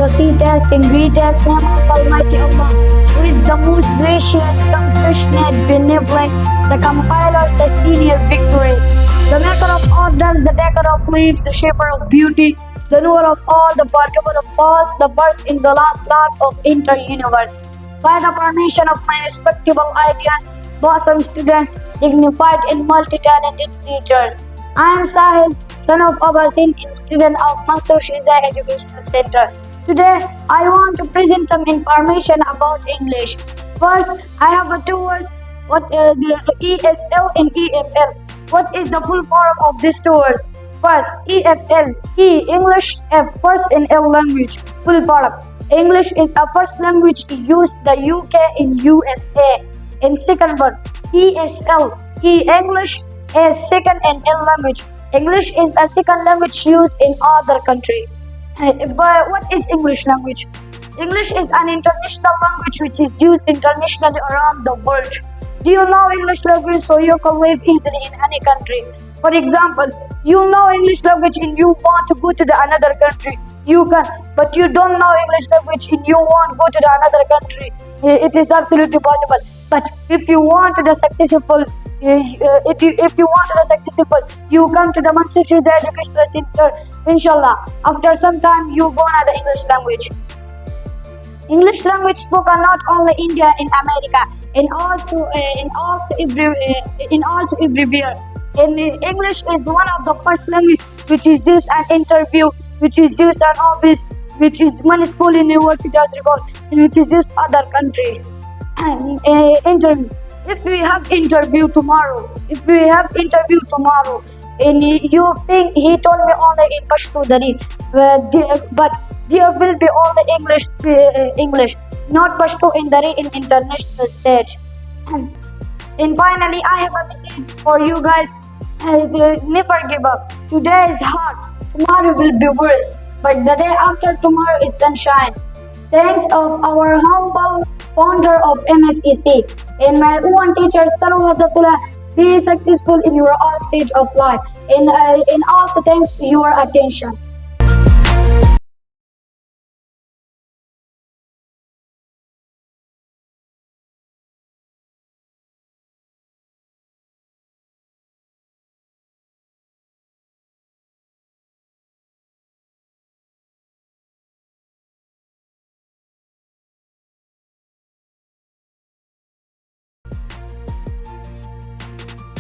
the seatest and greatest name of Almighty Allah, who is the most gracious, compassionate, benevolent, the compiler, sustainer, victorious, the maker of orders, the taker of leaves, the shaper of beauty, the knower of all, the partaker of false, the first in the last Lord of inter-universe. By the permission of my respectable ideas, awesome students, dignified and multi-talented teachers, I am Sahil, son of Abasin, student of Mansur Shiza Educational Center. Today, I want to present some information about English. First, I have two words, the ESL and EFL. What is the full form of these two words? First, EFL, E, English, F, first in L language, full form. English is a first language used the UK in USA. In second one, ESL, E, English, is second in L language. English is a second language used in other country. But what is English language? English is an international language which is used internationally around the world. Do you know English language so you can live easily in any country? For example, you know English language and you want to go to another country. You can, but you don't know English language and you want to go to another country. It is absolutely possible. But if you want to the successful, you come to the Mansur Shiza Educational Center. Inshallah, after some time you go to the English language. English language spoken not only India and America, and also everywhere. And English is one of the first language which is used an interview, which is used an office, which is many school universities record, and which is used other countries. Interview. If we have interview tomorrow, and you think he told me only in Pashto Dari, but there will be only English, not Pashto in Dari in international stage. And finally, I have a message for you guys. Never give up. Today is hard, tomorrow will be worse, but the day after tomorrow is sunshine. Thanks of our humble founder of MSEC and my own teacher Sarwadatullah. Be successful in your all stage of life, and also thanks for your attention.